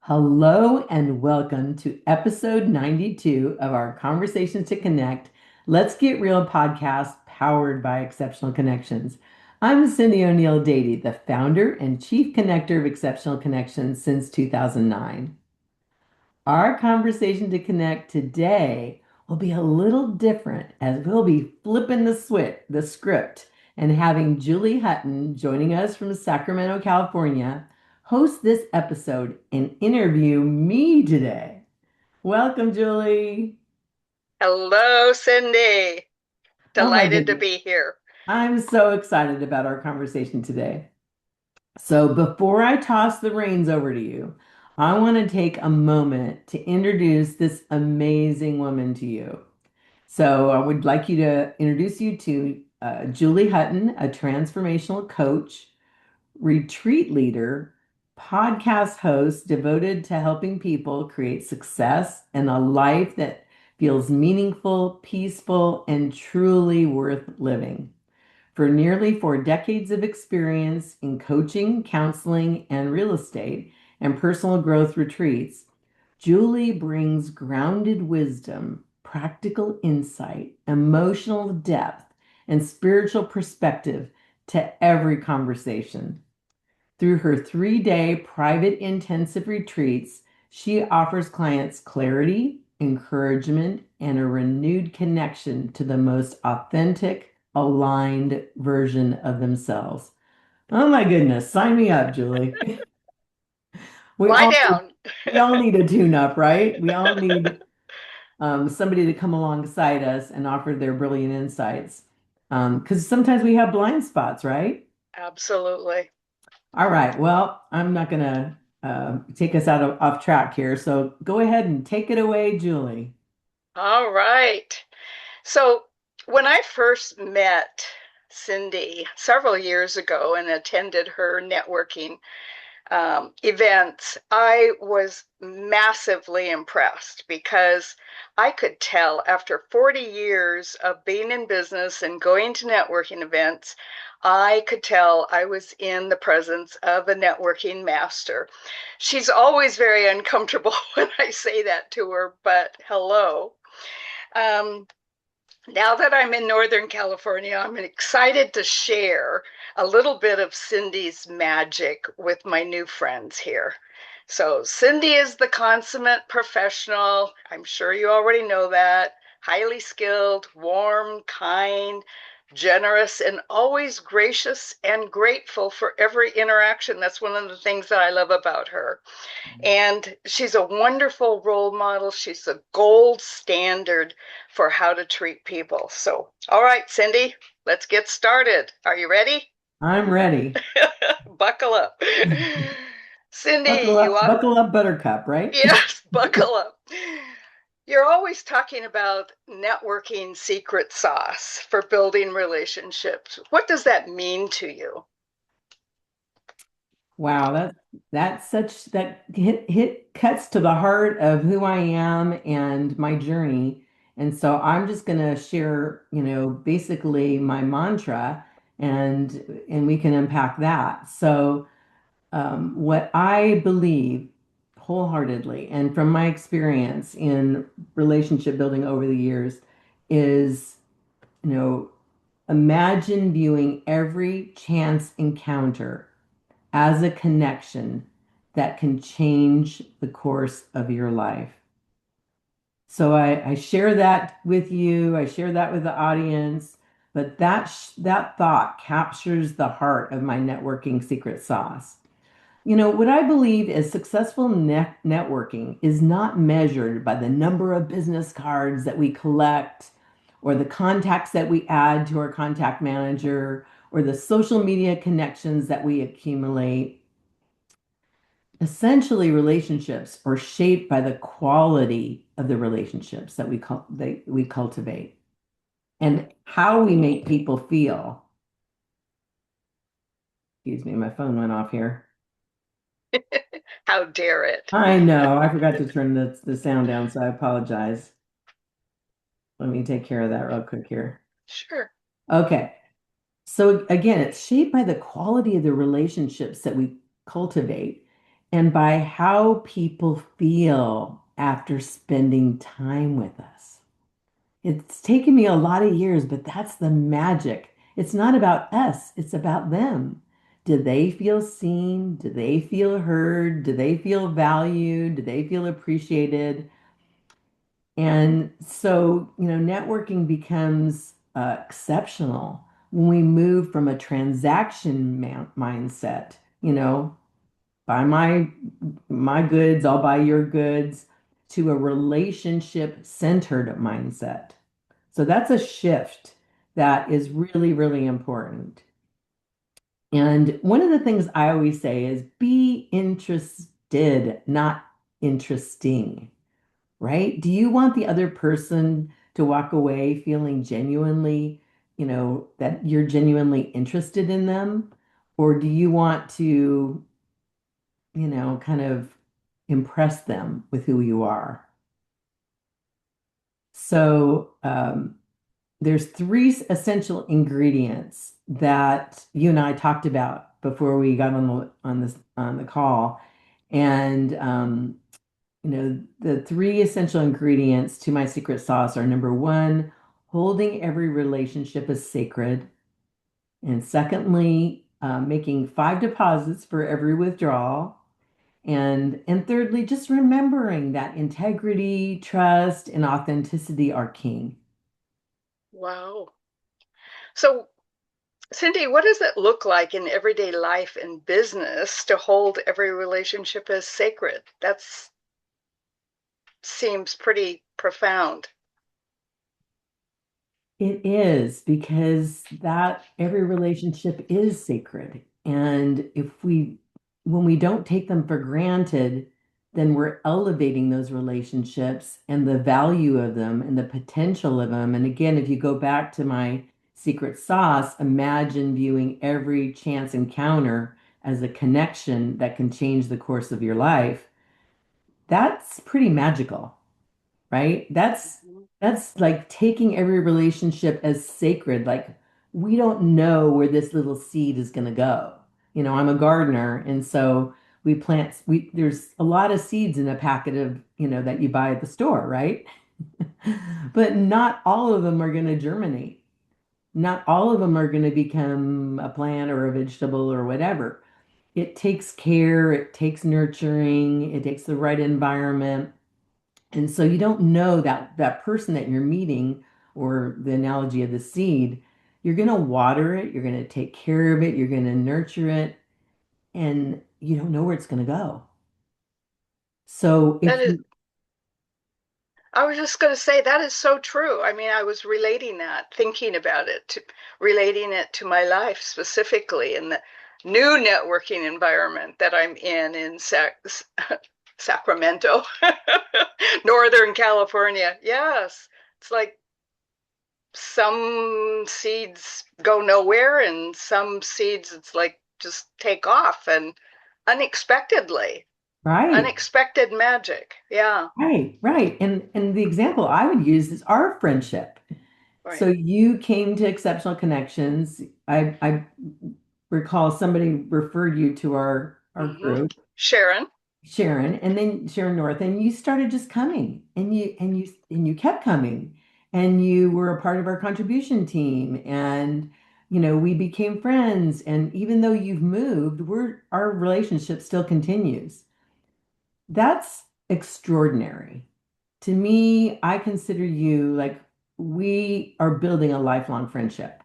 Hello and welcome to episode 92 of our Conversations to Connect. Let's Get Real podcast powered by Exceptional Connections. I'm Cyndi ONeill-Dady, the founder and chief connector of Exceptional Connections since 2009. Our conversation to connect today will be a little different as we'll be flipping the script and having Julie Hutton joining us from Sacramento, California, host this episode and interview me today. Welcome, Julie. Hello, Cindy. Oh my Delighted to goodness. be here. I'm so excited about our conversation today. So before I toss the reins over to you, I want to take a moment to introduce this amazing woman to you. So I would like you to introduce you to Julie Hutton, a transformational coach, retreat leader, podcast host devoted to helping people create success and a life that feels meaningful, peaceful, and truly worth living. For nearly 4 decades of experience in coaching, counseling, and real estate and personal growth retreats, Julie brings grounded wisdom, practical insight, emotional depth, and spiritual perspective to every conversation. Through her 3-day private intensive retreats, she offers clients clarity, encouragement, and a renewed connection to the most authentic, aligned version of themselves. Oh my goodness, sign me up, Julie. We Lie all down. we all need a tune-up, right? We all need somebody to come alongside us and offer their brilliant insights. Because sometimes we have blind spots, right? Absolutely. All right. Well, I'm not going to take us off track here. So go ahead and take it away, Julie. All right. So, when I first met Cindy several years ago and attended her networking events, I was massively impressed because I could tell after 40 years of being in business and going to networking events, I could tell I was in the presence of a networking master. She's always very uncomfortable when I say that to her, but hello. Um, Now that I'm in Northern California, I'm excited to share a little bit of Cindy's magic with my new friends here. So, Cindy is the consummate professional. I'm sure you already know that. Highly skilled, warm, kind, generous, and always gracious and grateful for every interaction. That's one of the things that I love about her. And she's a wonderful role model. She's a gold standard for how to treat people. So, all right, Cindy, let's get started. Are you ready? I'm ready. Buckle up. Cindy, Buckle up, Buttercup, right? yes, buckle up. You're always talking about networking secret sauce for building relationships. What does that mean to you? Wow, that hit cuts to the heart of who I am and my journey. And so I'm just gonna share, basically my mantra and we can unpack that. So what I believe wholeheartedly and from my experience in relationship building over the years is, you know, imagine viewing every chance encounter as a connection that can change the course of your life. So I share that with you. I share that with the audience. But that thought captures the heart of my networking secret sauce. What I believe is successful networking is not measured by the number of business cards that we collect or the contacts that we add to our contact manager or the social media connections that we accumulate. Essentially, relationships are shaped by the quality of the relationships that we cultivate and how we make people feel. Excuse me, my phone went off here. How dare it? I know, I forgot to turn the sound down, so I apologize. Let me take care of that real quick here. Sure. Okay. So again, it's shaped by the quality of the relationships that we cultivate. and by how people feel after spending time with us. It's taken me a lot of years, but that's the magic. It's not about us, it's about them. Do they feel seen? Do they feel heard? Do they feel valued? Do they feel appreciated? And so, networking becomes exceptional when we move from a transaction mindset, buy my goods, I'll buy your goods, to a relationship centered mindset. So that's a shift that is really, really important. And one of the things I always say is be interested, not interesting, right? Do you want the other person to walk away feeling genuinely, that you're genuinely interested in them? Or do you want to, kind of impress them with who you are? So, there's three essential ingredients that you and I talked about before we got on the call. And the three essential ingredients to my secret sauce are: number one, holding every relationship as sacred. And secondly, making five deposits for every withdrawal. And thirdly, just remembering that integrity, trust, and authenticity are king. Wow. So, Cyndi, what does it look like in everyday life and business to hold every relationship as sacred? That seems pretty profound. It is, because that every relationship is sacred. And when we don't take them for granted, then we're elevating those relationships and the value of them and the potential of them. And again, if you go back to my secret sauce, imagine viewing every chance encounter as a connection that can change the course of your life. That's pretty magical, right? Mhm. That's like taking every relationship as sacred. Like, we don't know where this little seed is going to go. I'm a gardener, and so we there's a lot of seeds in a packet of, that you buy at the store, right? But not all of them are going to germinate. Not all of them are going to become a plant or a vegetable or whatever. It takes care, it takes nurturing, it takes the right environment. And so you don't know that person that you're meeting, or the analogy of the seed, you're going to water it, you're going to take care of it, you're going to nurture it, and you don't know where it's going to go. So That if is, you, I was just going to say that is so true. I mean, I was relating that, thinking about it, relating it to my life specifically in the new networking environment that I'm in Sacramento, Northern California. Yes, it's like some seeds go nowhere, and some seeds it's like just take off and unexpectedly, right, unexpected magic. Yeah, right. And the example I would use is our friendship. So right. you came to Exceptional Connections. I recall somebody referred you to our Hmm. group, Sharon. Sharon, and then Sharon North, and you started just coming, and you kept coming, and you were a part of our contribution team, and we became friends. And even though you've moved, our relationship still continues. That's extraordinary. To me, I consider you like, we are building a lifelong friendship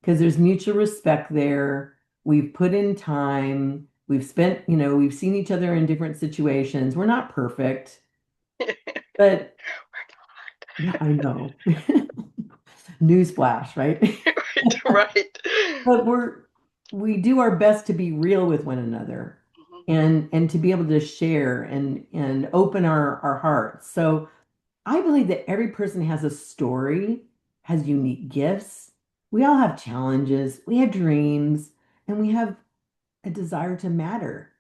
because there's mutual respect there. We've put in time. We've seen each other in different situations. We're not perfect, but yeah, I know. Newsflash, right? Right, right. But we do our best to be real with one another, Mhm. and to be able to share and open our hearts. So I believe that every person has a story, has unique gifts. We all have challenges, we have dreams, and we have a desire to matter.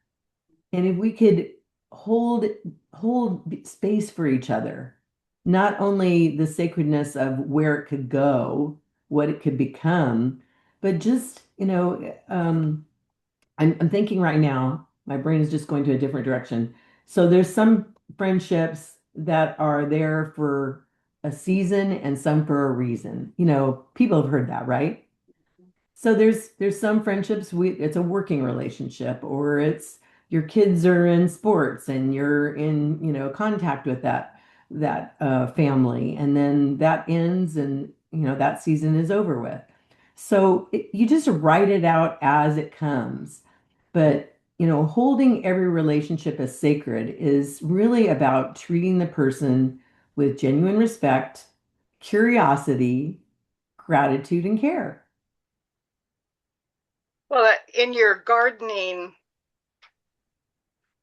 And if we could hold space for each other, not only the sacredness of where it could go, what it could become, but just, I'm thinking right now, My brain is just going to a different direction. So there's some friendships that are there for a season and some for a reason. People have heard that, right? So there's some friendships it's a working relationship, or it's your kids are in sports and you're in, contact with that family, and then that ends, and that season is over with. So you just write it out as it comes. But holding every relationship as sacred is really about treating the person with genuine respect, curiosity, gratitude, and care. Well, in your gardening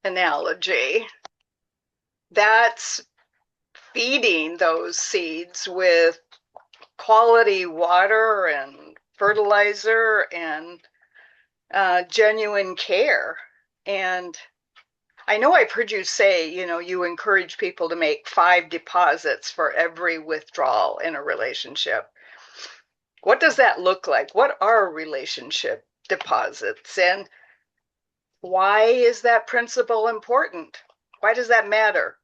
analogy, that's feeding those seeds with quality water and fertilizer and genuine care. And I know I've heard you say, you encourage people to make 5 deposits for every withdrawal in a relationship. What does that look like? What are relationship deposits? And why is that principle important? Why does that matter?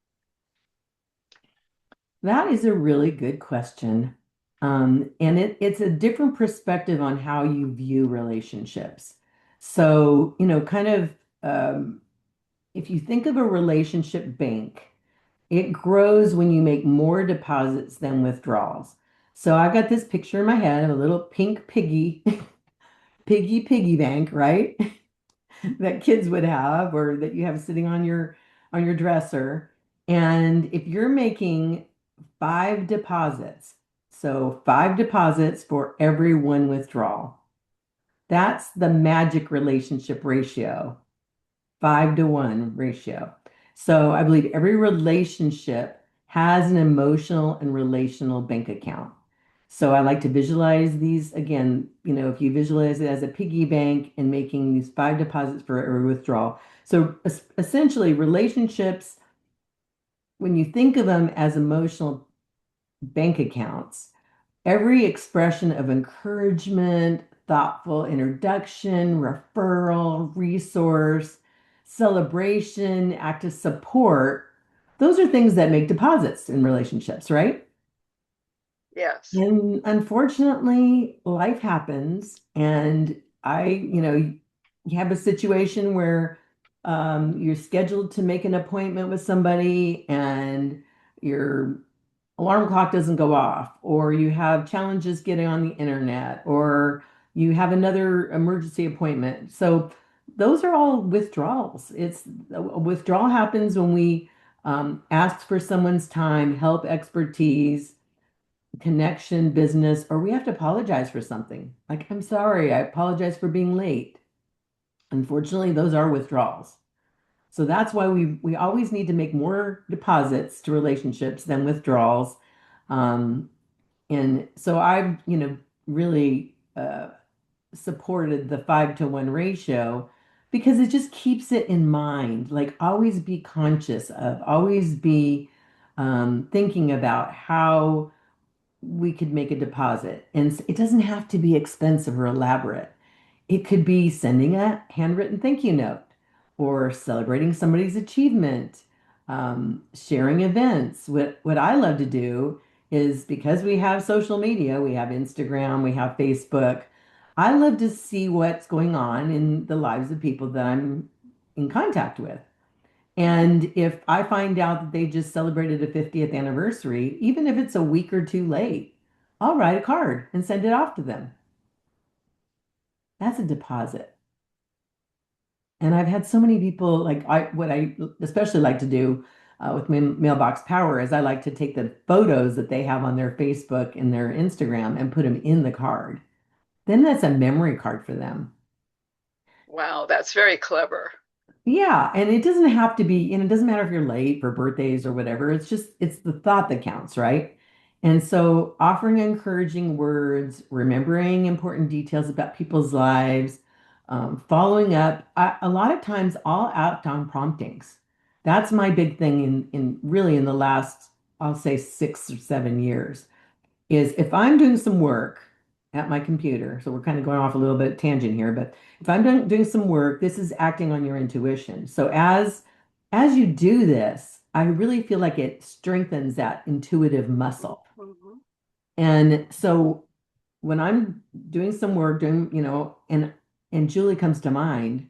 That is a really good question. And it's a different perspective on how you view relationships. So, kind of, if you think of a relationship bank, it grows when you make more deposits than withdrawals. So I've got this picture in my head of a little pink piggy, piggy bank, right? That kids would have, or that you have sitting on your dresser. And if you're making 5 deposits, so 5 deposits for every one withdrawal, that's the magic relationship ratio, 5-to-1 ratio. So I believe every relationship has an emotional and relational bank account. So I like to visualize these again, if you visualize it as a piggy bank and making these 5 deposits for every withdrawal. So essentially, relationships, when you think of them as emotional bank accounts, every expression of encouragement, thoughtful introduction, referral, resource, celebration, act of support, those are things that make deposits in relationships, right? Yes. And unfortunately, life happens, and you have a situation where you're scheduled to make an appointment with somebody, and your alarm clock doesn't go off, or you have challenges getting on the internet, or you have another emergency appointment. So those are all withdrawals. It's a withdrawal happens when we ask for someone's time, help, expertise, connection, business, or we have to apologize for something. Like, I'm sorry, I apologize for being late. Unfortunately, those are withdrawals. So that's why we always need to make more deposits to relationships than withdrawals. Um, and so I've, really supported the 5-to-1 ratio because it just keeps it in mind. Like, always be conscious of, always be thinking about how we could make a deposit. And it doesn't have to be expensive or elaborate. It could be sending a handwritten thank you note, or celebrating somebody's achievement, sharing events. What I love to do is, because we have social media, we have Instagram, we have Facebook. I love to see what's going on in the lives of people that I'm in contact with. And if I find out that they just celebrated a 50th anniversary, even if it's a week or two late, I'll write a card and send it off to them. That's a deposit. And I've had so many people, like, what I especially like to do with mailbox power is I like to take the photos that they have on their Facebook and their Instagram and put them in the card. Then that's a memory card for them. Wow, that's very clever. Yeah, and it doesn't have to be, and it doesn't matter if you're late for birthdays or whatever. It's the thought that counts, right? And so offering encouraging words, remembering important details about people's lives, following up, a lot of times all out on promptings. That's my big thing in really in the last, I'll say 6 or 7 years, is if I'm doing some work at my computer, so we're kind of going off a little bit tangent here, but if I'm doing some work, this is acting on your intuition. So as you do this, I really feel like it strengthens that intuitive muscle. Mhm. And so when I'm doing some work, and Julie comes to mind,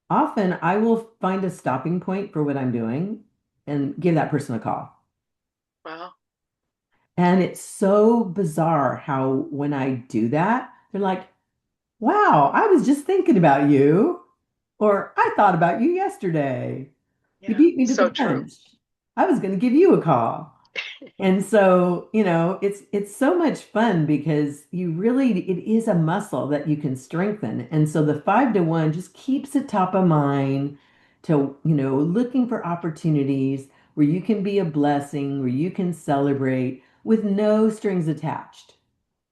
often I will find a stopping point for what I'm doing and give that person a call. Wow. And it's so bizarre how when I do that, they're like, wow, I was just thinking about you. Or I thought about you yesterday. You Yeah. beat me to the So true. punch. I was going to give you a call. And so, it's so much fun because it is a muscle that you can strengthen. And so the 5 to 1 just keeps it top of mind to, looking for opportunities where you can be a blessing, where you can celebrate with no strings attached.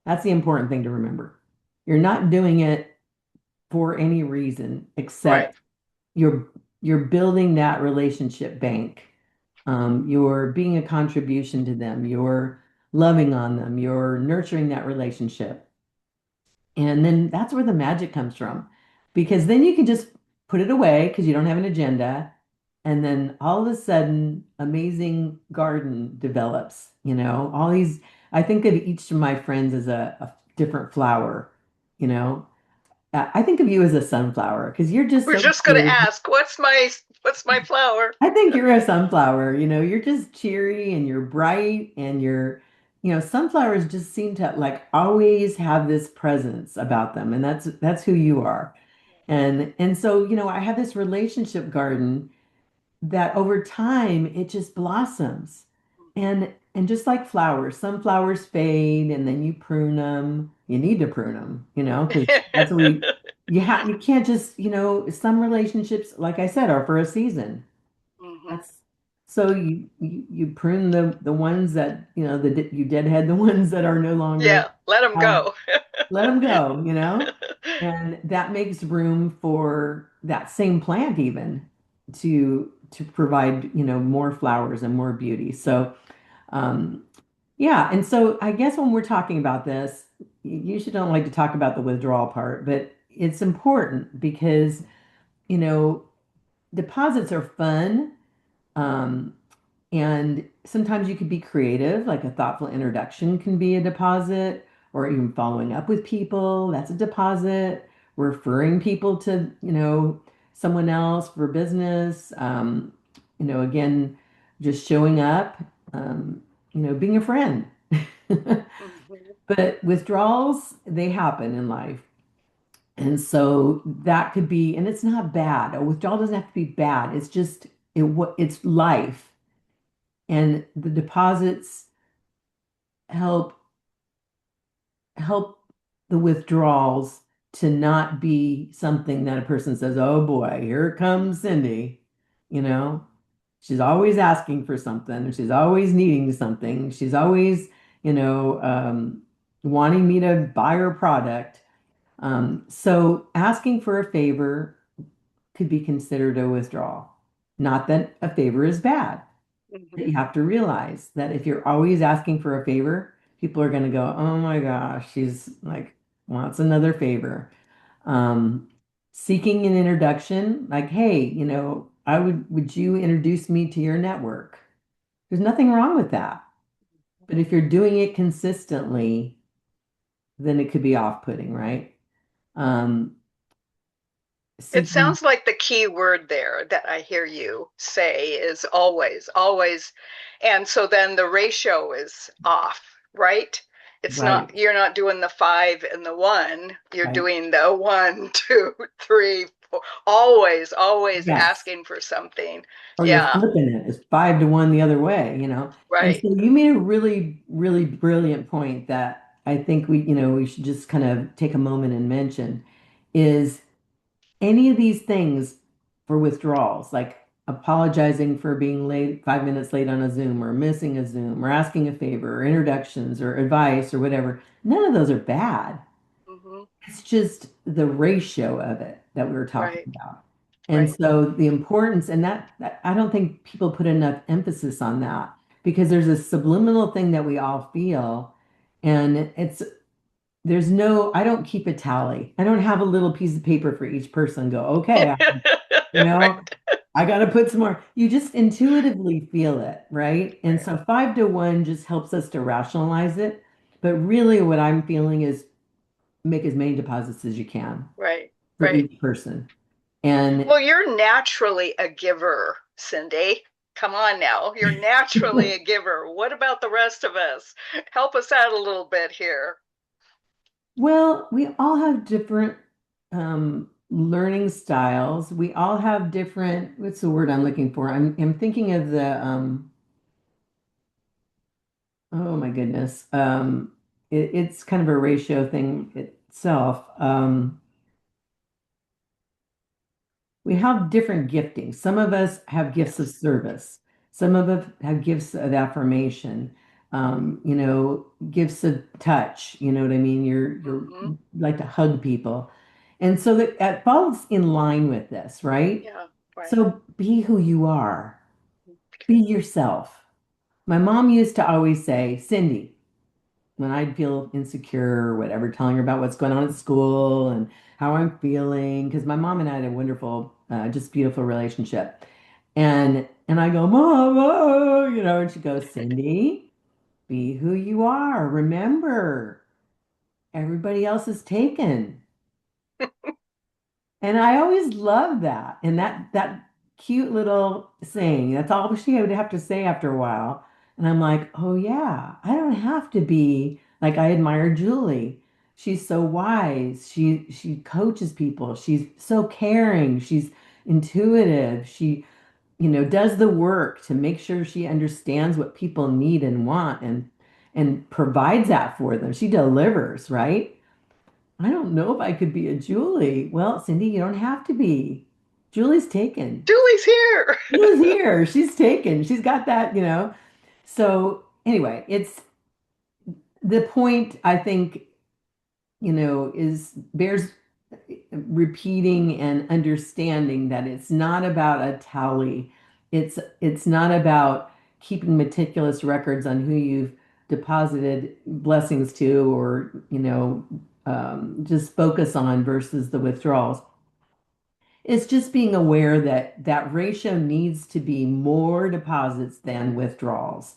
That's the important thing to remember. You're not doing it for any reason Right. except you're you're building that relationship bank. You're being a contribution to them. You're loving on them. You're nurturing that relationship. And then that's where the magic comes from. Because then you can just put it away because you don't have an agenda. And then all of a sudden, amazing garden develops. I think of each of my friends as a different flower, you know. I think of you as a sunflower because you're just We're so just going to cheery. ask, what's my flower? I think you're a sunflower, you're just cheery and you're bright and sunflowers just seem to like always have this presence about them, and that's who you are. And so, I have this relationship garden that over time it just blossoms. And just like flowers, some flowers fade and then you prune them. You need to prune them, because that's what you can't just, some relationships, like I said, are for a season. Hmm. That's so you prune the ones that, you deadhead the ones that are no longer Yeah, let them uh, go. let them go, and that makes room for that same plant even to provide, more flowers and more beauty. So, um, yeah. And so I guess when we're talking about this, you usually don't like to talk about the withdrawal part, but it's important because, you know, deposits are fun. Um, and sometimes you could be creative, like a thoughtful introduction can be a deposit, or even following up with people, that's a deposit. Referring people to, someone else for business. Again, just showing up, being a friend. Mhm. But withdrawals, they happen in life. And so that could be, and it's not bad. A withdrawal doesn't have to be bad. It's just it's life. And the deposits help help the withdrawals to not be something that a person says, "Oh boy, here comes Cyndi." You know, she's always asking for something. She's always needing something. She's always, you know, um, wanting me to buy her product. So asking for a favor could be considered a withdrawal. Not that a favor is bad. That Mhm. you have to realize that if you're always asking for a favor, people are going to go, oh my gosh, she's like wants another favor. Um, Seeking an introduction, like, hey, would you introduce me to your network? There's nothing wrong with that. But if you're doing it consistently, then it could be off-putting, right? Um, It Seeking, sounds like the key word there that I hear you say is always, always. And so then the ratio is off, right? It's not, right, you're not doing the 5 and the 1, you're right. doing the 1, 2, 3, 4, always, always Yes. asking for something. Or you're Yeah, flipping it. It's 5 to 1 the other way. And right. so you made a really, really brilliant point that I think we should just kind of take a moment and mention is any of these things for withdrawals, like apologizing for being late, 5 minutes late on a Zoom or missing a Zoom or asking a favor or introductions or advice or whatever. None of those are bad. Hmm. It's just the ratio of it that we were talking Right, about. And right. so the importance, and that I don't think people put enough emphasis on that because there's a subliminal thing that we all feel. And there's no, I don't keep a tally. I don't have a little piece of paper for each person. Go, okay, you know, Right, I got to put some more. You just intuitively feel it, right? And right, so 5 to 1 just helps us to rationalize it. But really, what I'm feeling is make as many deposits as you can right, for right. each person. And Well, you're naturally a giver, Cyndi. Come on now. You're naturally a giver. What about the rest of us? Help us out a little bit here. well, we all have different learning styles. We all have different, what's the word I'm looking for? I'm thinking of the oh my goodness. It's kind of a ratio thing itself. We have different giftings. Some of us have gifts of Yes. service. Some of us have gifts of affirmation. Gifts of touch. You know what I mean? You're Hmm. like to hug people, and so that falls in line with this, right? Yeah, right. So be who you are. Be Okay. yourself. My mom used to always say, Cyndi, when I'd feel insecure or whatever, telling her about what's going on at school and how I'm feeling, because my mom and I had a wonderful, just beautiful relationship. And I go, Mom, oh, and she goes, Cyndi, be who you are. Remember, everybody else is taken. And I always love that. And that cute little saying, that's all she would have to say after a while. And I'm like, oh yeah, I don't have to be like I admire Julie. She's so wise. She coaches people. She's so caring. She's intuitive. She, does the work to make sure she understands what people need and want and provides that for them. She delivers, right? I don't know if I could be a Julie. Well, Cyndi, you don't have to be. Julie's taken. Julie's here. Julie's here. She's taken. She's got that. So anyway, it's the point I think, is bears repeating and understanding that it's not about a tally. It's not about keeping meticulous records on who you've deposited blessings to or, just focus on versus the withdrawals. It's just being aware that that ratio needs to be more deposits than withdrawals.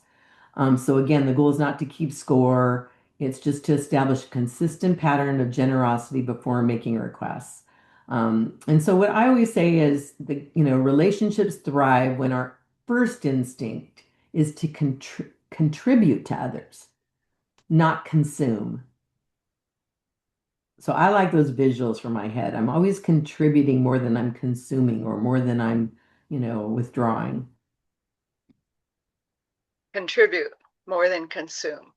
So again, the goal is not to keep score. It's just to establish a consistent pattern of generosity before making requests. And so what I always say is relationships thrive when our first instinct is to contribute to others, not consume. So I like those visuals for my head. I'm always contributing more than I'm consuming or more than I'm, withdrawing. Contribute more than consume.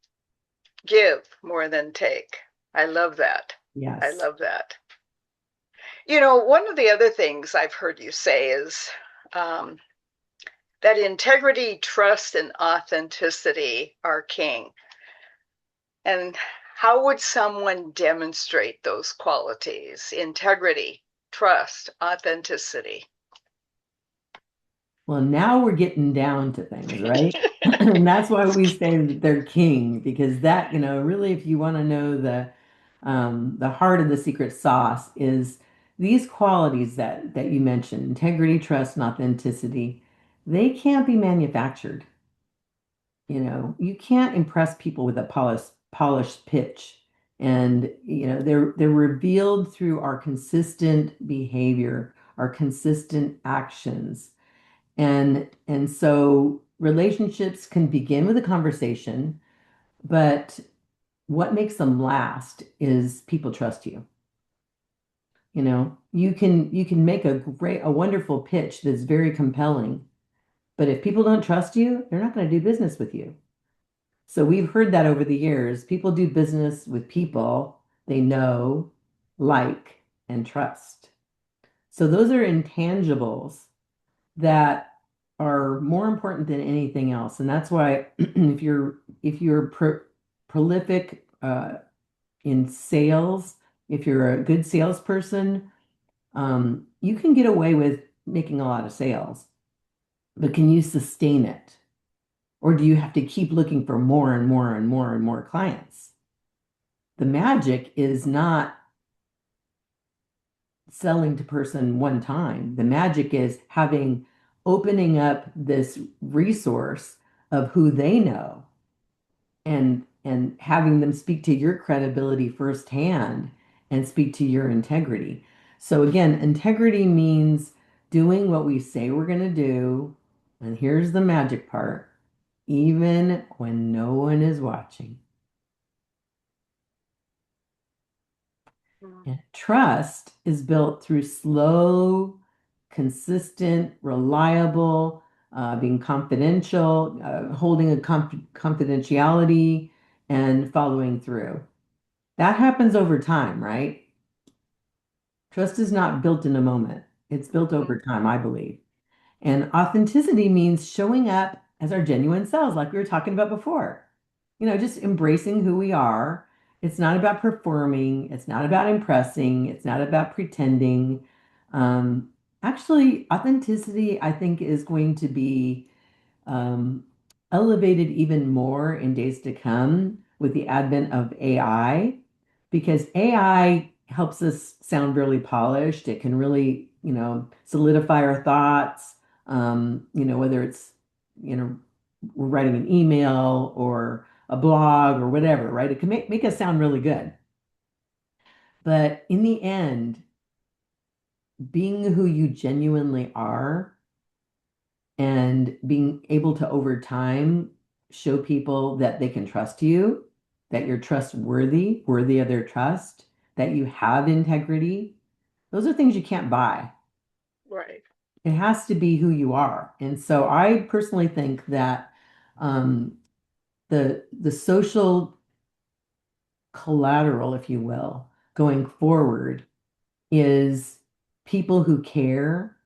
Give more than take. I love that. I Yes. love that. One of the other things I've heard you say is um, that integrity, trust, and authenticity are king. And how would someone demonstrate those qualities? Integrity, trust, authenticity. Well, now we're getting down to things, right? And that's why we say that they're king, because that, really, if you want to know the heart of the secret sauce is these qualities that you mentioned, integrity, trust, and authenticity, they can't be manufactured. You can't impress people with a polished pitch. And, they're revealed through our consistent behavior, our consistent actions. And so relationships can begin with a conversation, but what makes them last is people trust you. You can make a wonderful pitch that's very compelling, but if people don't trust you, they're not going to do business with you. So we've heard that over the years. People do business with people they know, like, and trust. So those are intangibles that are more important than anything else. And that's why if you're prolific in sales, if you're a good salesperson, you can get away with making a lot of sales, but can you sustain it? Or do you have to keep looking for more and more and more and more clients? the magic is not selling to person one time. The magic is having opening up this resource of who they know and having them speak to your credibility firsthand and speak to your integrity. So again, integrity means doing what we say we're going to do. And here's the magic part, even when no one is watching. Mm. And trust is built through slow, consistent, reliable, being confidential, holding a confidentiality, and following through. That happens over time, right? Trust is not built in a moment. It's built Mhm. over time, I believe. And authenticity means showing up as our genuine selves, like we were talking about before. Just embracing who we are. It's not about performing, it's not about impressing, it's not about pretending. Um, Actually, authenticity, I think, is going to be um, elevated even more in days to come with the advent of AI, because AI helps us sound really polished. It can really, solidify our thoughts, whether it's, we're writing an email or a blog or whatever, right? It can make us sound really good. But in the end, being who you genuinely are and being able to over time show people that they can trust you, that you're trustworthy, worthy of their trust, that you have integrity. Those are things you can't buy. Right. It has to be who you are. And so I personally think that um, the social collateral, if you will, going forward is people who care,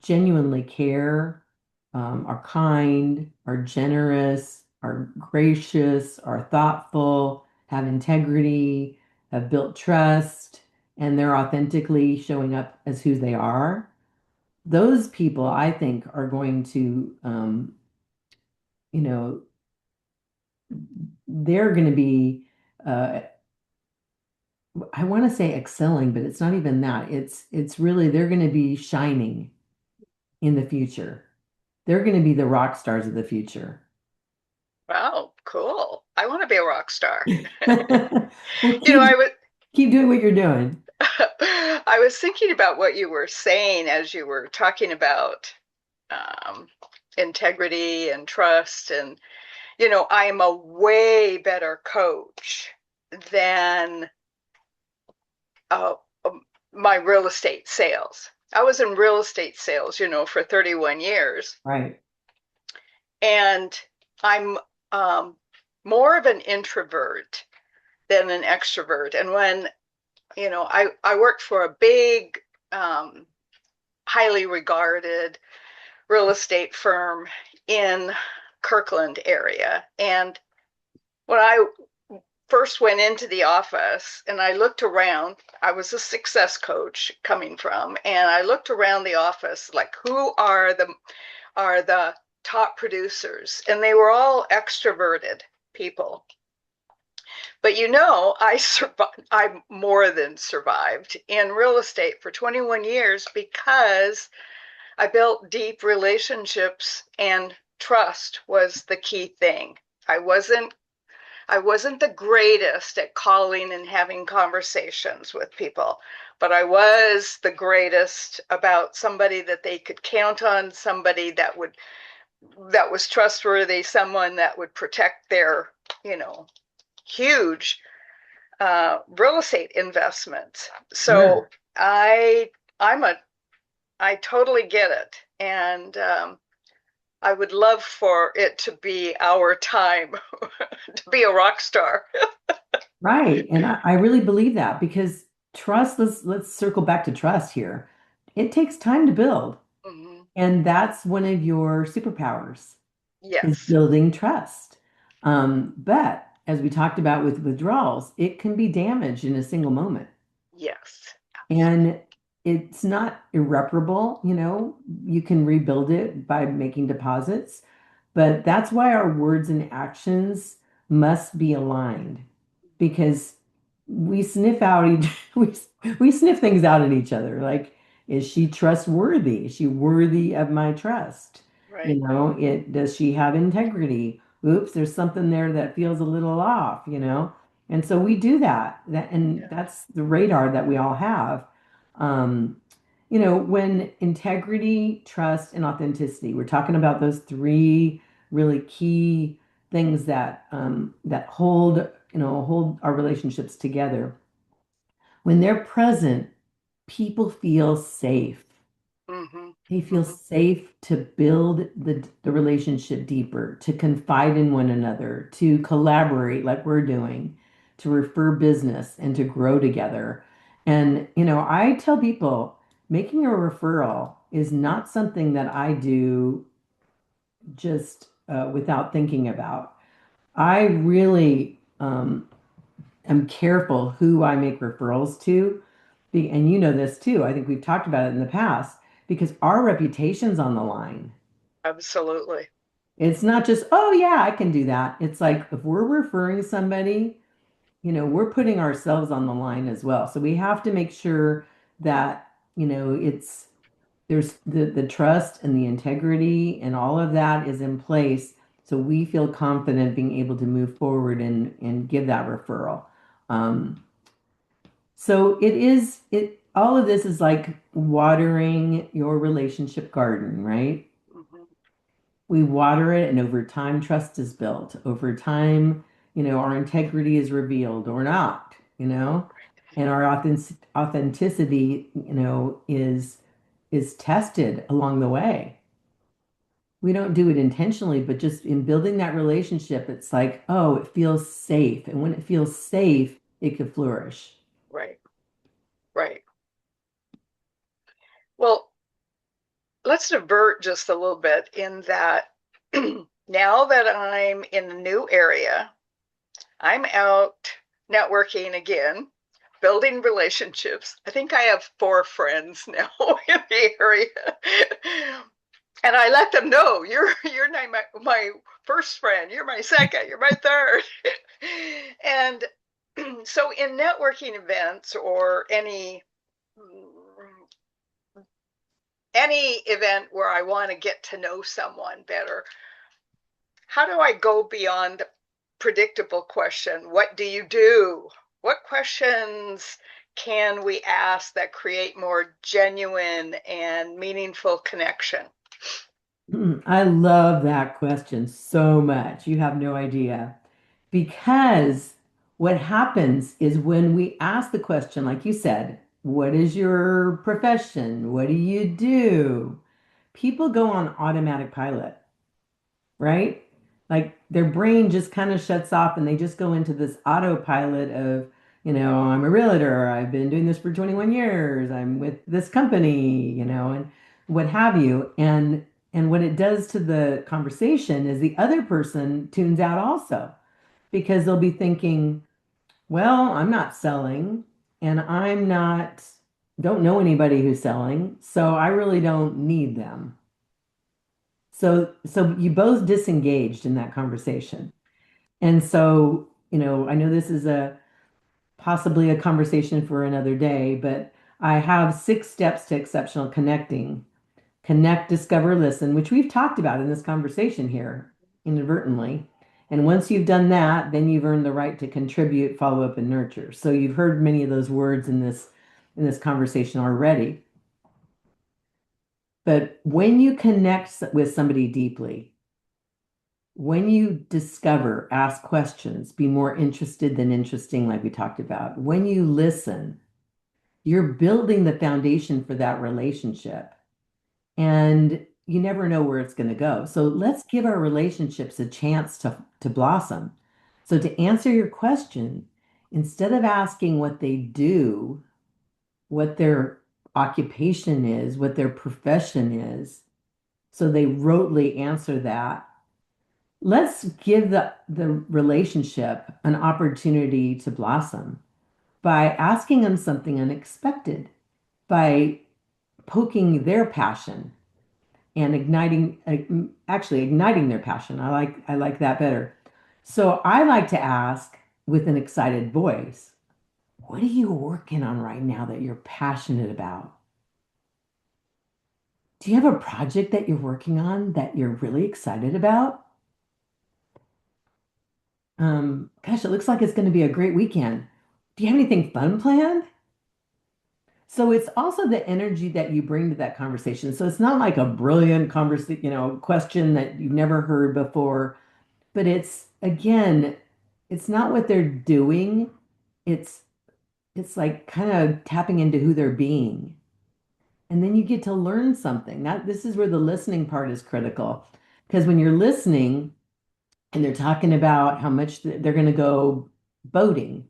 genuinely care, are kind, are generous, are gracious, are thoughtful, have integrity, have built trust, and they're authentically showing up as who they are. Those people, I think, are going to, you know, they're going to be, uh, I want to say excelling, but it's not even that. It's really they're going to be shining in the future. They're going to be the rock stars of the future. Wow, cool. I want to be a rock star. Well, You know, I was keep doing what you're doing. I was thinking about what you were saying as you were talking about um, integrity and trust. And, I am a way better coach than uh, my real estate sales. I was in real estate sales, for 31 years. Right. And I'm more of an introvert than an extrovert. And when, I worked for a big, um, highly regarded real estate firm in Kirkland area. And when I first went into the office and I looked around, I was a success coach coming from, and I looked around the office like who are the top producers, and they were all extroverted people. But I survived, I more than survived in real estate for 21 years because I built deep relationships, and trust was the key thing. I wasn't I wasn't the greatest at calling and having conversations with people, but I was the greatest about somebody that they could count on, somebody that was trustworthy, someone that would protect their, huge real estate investments. So Sure. I I'm a I totally get it, and I would love for it to be our time to be a rock star. Right. And I really believe that because trust, let's circle back to trust here. It takes time to build. Mhm. And that's one of your superpowers is Yes, building trust. But as we talked about with withdrawals, it can be damaged in a single moment. yes, And it's not irreparable, you can rebuild it by making deposits, but that's why our words and actions must be aligned because we sniff out each we sniff things out in each other. Like, is she trustworthy? Is she worthy of my trust? You Right. know, it does she have integrity? Oops, there's something there that feels a little off, you know? And so we do that. And Yeah. that's the radar that we all have. Um, when integrity, trust, and authenticity, we're talking about those three really key things that hold our relationships together. When they're present, people feel safe. Hmm. They feel Hmm. safe to build the relationship deeper, to confide in one another, to collaborate like we're doing, to refer business and to grow together. And, I tell people making a referral is not something that I do just without thinking about. I really am careful who I make referrals to. And you know this too. I think we've talked about it in the past because our reputation's on the line. Absolutely. It's not just, oh, yeah, I can do that. It's like if we're referring somebody, we're putting ourselves on the line as well. So we have to make sure that, there's the trust and the integrity and all of that is in place. So we feel confident being able to move forward and give that referral. Um, So all of this is like watering your relationship garden, right? Hmm. We water it, and over time, trust is built. Over time, our integrity is revealed or not, and our authenticity, is tested along the way. We don't do it intentionally, but just in building that relationship, it's like, oh, it feels safe. And when it feels safe, it can flourish. Right. Right. Well, let's divert just a little bit in that now that I'm in a new area, I'm out networking again, building relationships. I think I have 4 friends now in the area. And I let them know you're not my first friend, you're my second, you're my third. And so in networking events or any event where I want to get to know someone better, how do I go beyond the predictable question, what do you do? What questions can we ask that create more genuine and meaningful connection? I love that question so much. You have no idea. Because what happens is when we ask the question, like you said, what is your profession? What do you do? People go on automatic pilot, right? Like their brain just kind of shuts off and they just go into this autopilot of, I'm a realtor, I've been doing this for 21 years, I'm with this company, and what have you. And what it does to the conversation is the other person tunes out also because they'll be thinking, well, I'm not selling and don't know anybody who's selling, so I really don't need them. So you both disengaged in that conversation. And so, I know this is a possibly a conversation for another day, but I have 6 steps to exceptional connecting. Connect, discover, listen, which we've talked about in this conversation here inadvertently. And once you've done that, then you've earned the right to contribute, follow up, and nurture. So you've heard many of those words in this conversation already. But when you connect with somebody deeply, when you discover, ask questions, be more interested than interesting, like we talked about, when you listen, you're building the foundation for that relationship. And you never know where it's going to go. So let's give our relationships a chance to blossom. So to answer your question, instead of asking what they do, what their occupation is, what their profession is, so they rotely answer that, let's give the relationship an opportunity to blossom by asking them something unexpected, by poking their passion and actually igniting their passion. I like that better. So I like to ask with an excited voice. What are you working on right now that you're passionate about? Do you have a project that you're working on that you're really excited about? Gosh, it looks like it's going to be a great weekend. Do you have anything fun planned? So it's also the energy that you bring to that conversation. So it's not like a brilliant conversation, question that you've never heard before, but it's again, it's not what they're doing. It's it's like kind of tapping into who they're being. And then you get to learn something. That this is where the listening part is critical. Because when you're listening and they're talking about how much they're going to go boating,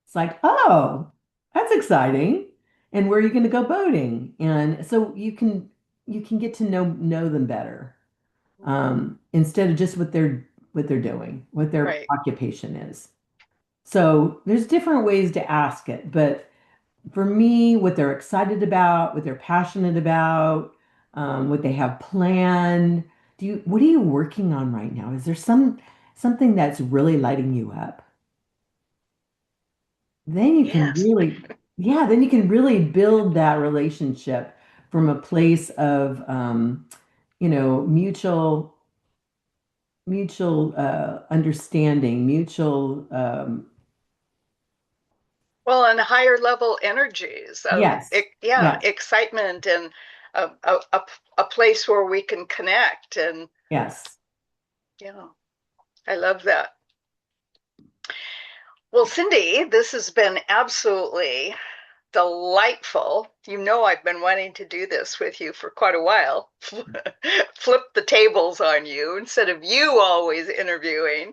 it's like, oh, that's exciting. And where are you going to go boating? And so you can get to know them better, instead of just what they're doing, what their Right. occupation is. So there's different ways to ask it, but for me, what they're excited about, what they're passionate about, what they have planned. What are you working on right now? Is there something that's really lighting you up? Then you can Yes. really, yeah, then you can really build that relationship from a place of, mutual understanding, mutual, Well, and higher level energies of, yes, yeah, yes, excitement and a, a, a, a place where we can connect. And yes. yeah, I love that. Well, Cyndi, this has been absolutely delightful. You know, I've been wanting to do this with you for quite a while. Flip the tables on you instead of you always interviewing.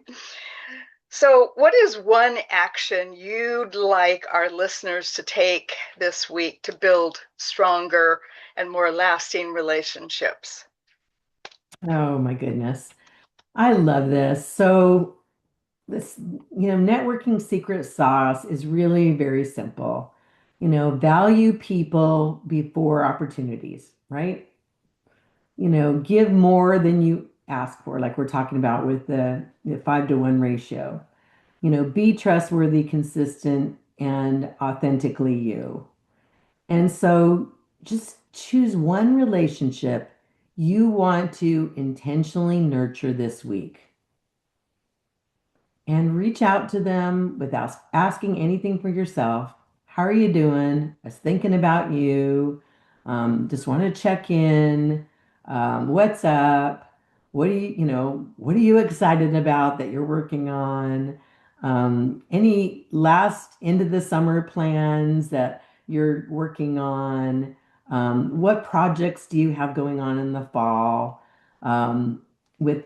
So, what is one action you'd like our listeners to take this week to build stronger and more lasting relationships? Oh my goodness. I love this. So this, networking secret sauce is really very simple. Value people before opportunities, right? Give more than you ask for, like we're talking about with the 5-to-1 ratio. Be trustworthy, consistent, and authentically you. And so just choose one relationship you want to intentionally nurture this week and reach out to them without asking anything for yourself. How are you doing? I was thinking about you. Just want to check in. What's up? What are you excited about that you're working on? Any last end of the summer plans that you're working on? What projects do you have going on in the fall? With,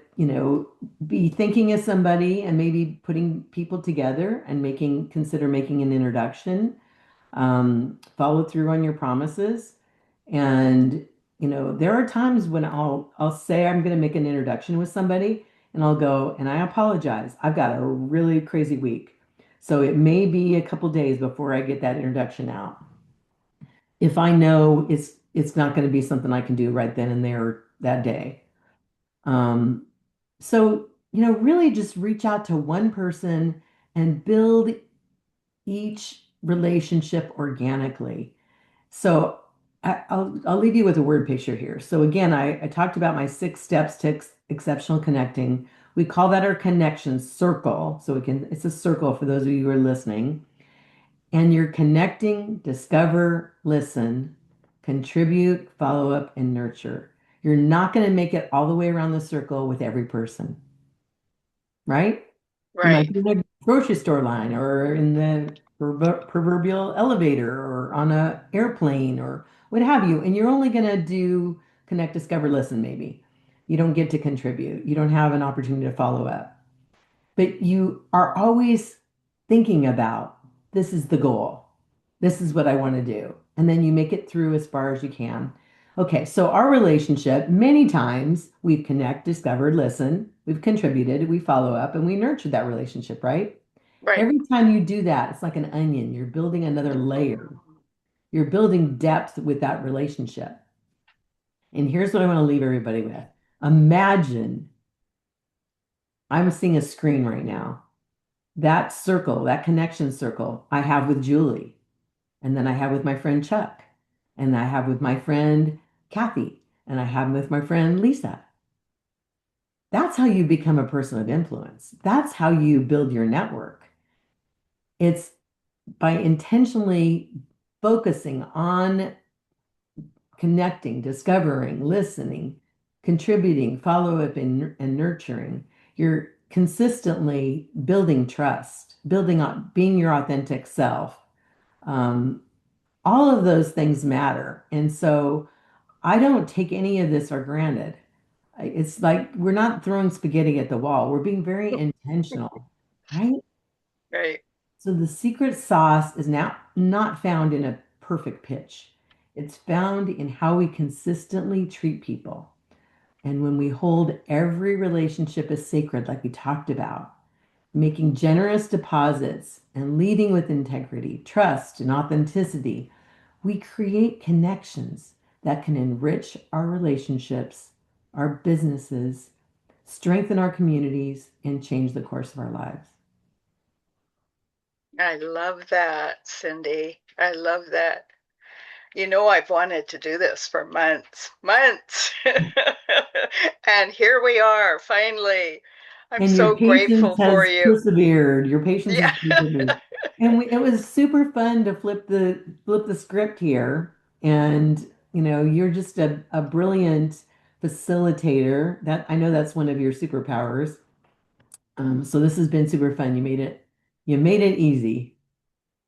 be thinking of somebody and maybe putting people together and consider making an introduction. Follow through on your promises. And, there are times when I'll say I'm going to make an introduction with somebody and I'll go, and I apologize. I've got a really crazy week. So it may be a couple days before I get that introduction out. If I know it's not going to be something I can do right then and there that day. Um, so, really just reach out to one person and build each relationship organically. So I'll leave you with a word picture here. So again, I talked about my 6 steps to exceptional connecting. We call that our connection circle. So it's a circle for those of you who are listening. And you're connecting, discover, listen, contribute, follow up, and nurture. You're not going to make it all the way around the circle with every person, right? You might Right, be in a grocery store line or in the proverbial elevator or on a airplane or what have you. And you're only going to do connect, discover, listen, maybe. You don't get to contribute. You don't have an opportunity to follow up. But you are always thinking about this is the goal. This is what I want to do. And then you make it through as far as you can. Okay, so our relationship, many times we've connect, discovered, listened, we've contributed, we follow up, and we nurtured that relationship, right? right. Every time you do that, it's like an onion. You're building another layer. You're building depth with that relationship. And here's what I want to leave everybody with. Imagine I'm seeing a screen right now. That circle, that connection circle, I have with Julie, and then I have with my friend Chuck, and I have with my friend Kathy, and I have with my friend Lisa. That's how you become a person of influence. That's how you build your network. It's by intentionally focusing on connecting, discovering, listening, contributing, follow up, and nurturing. You're consistently building trust, building on being your authentic self. Um, all of those things matter. And so I don't take any of this for granted. It's like we're not throwing spaghetti at the wall. We're being very intentional, right? Right. So the secret sauce is now not found in a perfect pitch. It's found in how we consistently treat people. And when we hold every relationship as sacred, like we talked about, making generous deposits and leading with integrity, trust, and authenticity, we create connections that can enrich our relationships, our businesses, strengthen our communities, and change the course of our lives. I love that, Cyndi. I love that. You know, I've wanted to do this for months, months. And here we are, finally. I'm And your so patience grateful for has you. persevered. Your patience has Yeah. persevered. And it was super fun to flip the script here. And you're just a brilliant facilitator. That I know that's one of your superpowers. So this has been super fun. You made it easy.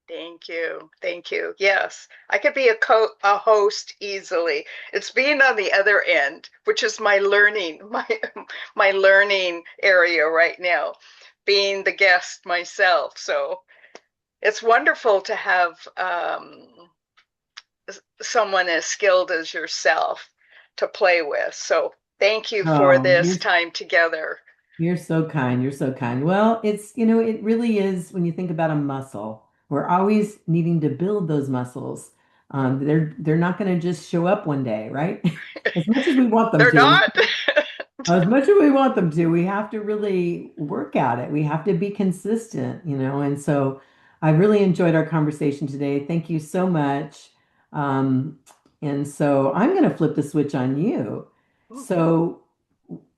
Thank you. Thank you. Yes, I could be a host easily. It's being on the other end, which is my learning, my learning area right now, being the guest myself. So it's wonderful to have someone as skilled as yourself to play with. So thank you for Oh, this time together. you're so kind. You're so kind. Well, it really is when you think about a muscle, we're always needing to build those muscles. They're not going to just show up one day, right? As much as we want them They're to, not. as much as we want them to, we have to really work at it. We have to be consistent. And so I really enjoyed our conversation today. Thank you so much. Um, and so I'm going to flip the switch on you. So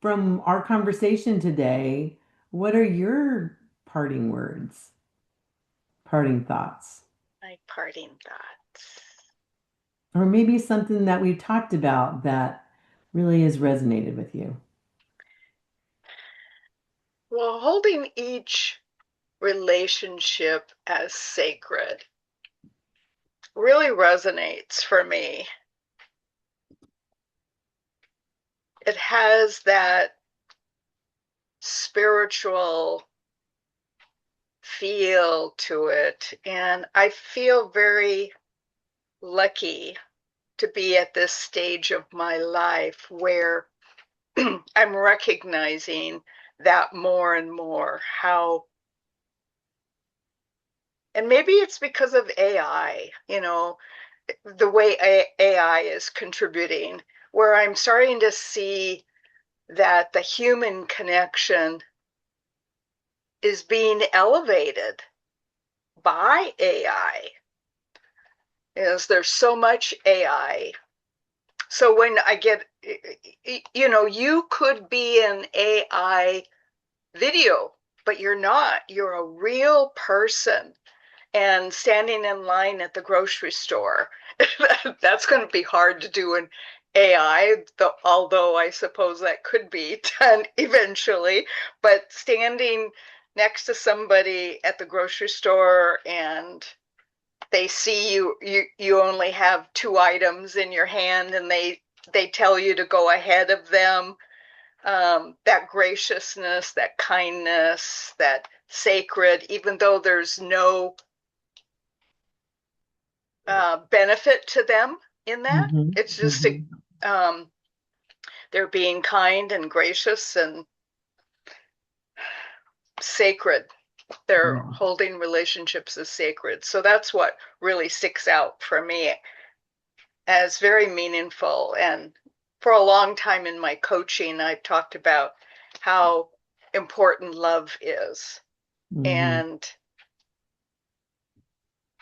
from our conversation today, what are your parting words, parting thoughts, My parting thoughts. or maybe something that we've talked about that really has resonated with you? Well, holding each relationship as sacred really resonates for me. It has that spiritual feel to it. And I feel very lucky to be at this stage of my life where I'm recognizing that more and more how, and maybe it's because of AI, the way AI is contributing, where I'm starting to see that the human connection is being elevated by AI. Is there's so much AI. So when I get, you could be an AI video, but you're not. You're a real person. And standing in line at the grocery store, that's going to be hard to do in AI, although I suppose that could be done eventually. But standing next to somebody at the grocery store and they see you only have two items in your hand and they tell you to go ahead of them, that graciousness, that kindness, that sacred, even though there's no benefit to them in that. Hmm. It's just Hmm. um, they're being kind and gracious and sacred. They're Yeah. holding relationships as sacred. So that's what really sticks out for me as very meaningful. And for a long time in my coaching, I've talked about how important love is. Hmm. And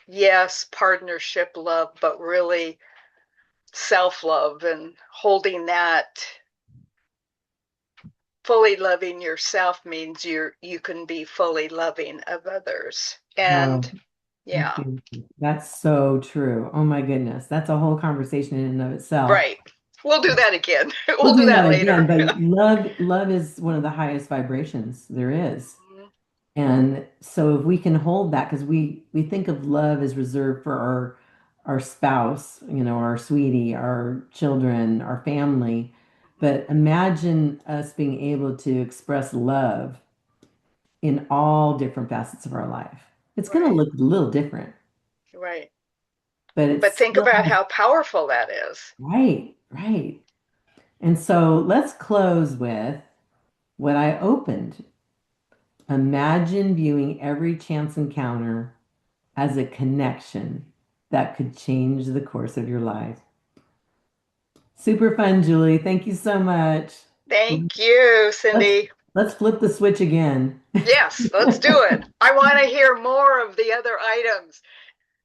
yes, partnership love, but really self-love and holding that fully loving yourself means you can be fully loving of others. And Oh, that's yeah, beautiful. That's so true. Oh my goodness. That's a whole conversation in and of itself. right. We'll do that again. We'll We'll do do that that again, later. but love is one of the highest vibrations there is. And so if we can hold that, because we think of love as reserved for our spouse, our sweetie, our children, our family. But imagine us being able to express love in all different facets of our life. It's going to Right, look a little different, right. but it But think still about has how powerful that is. right, right. And so let's close with what I opened. Imagine viewing every chance encounter as a connection that could change the course of your life. Super fun, Julie. Thank you so much. Thank you, Let's Cyndi. let's flip the switch again. Yes, let's do it. I want to hear more of the other items,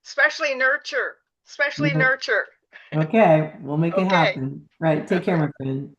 especially nurture, especially Yeah. nurture. Okay, we'll make it Okay. happen. Right. Take care, my friend.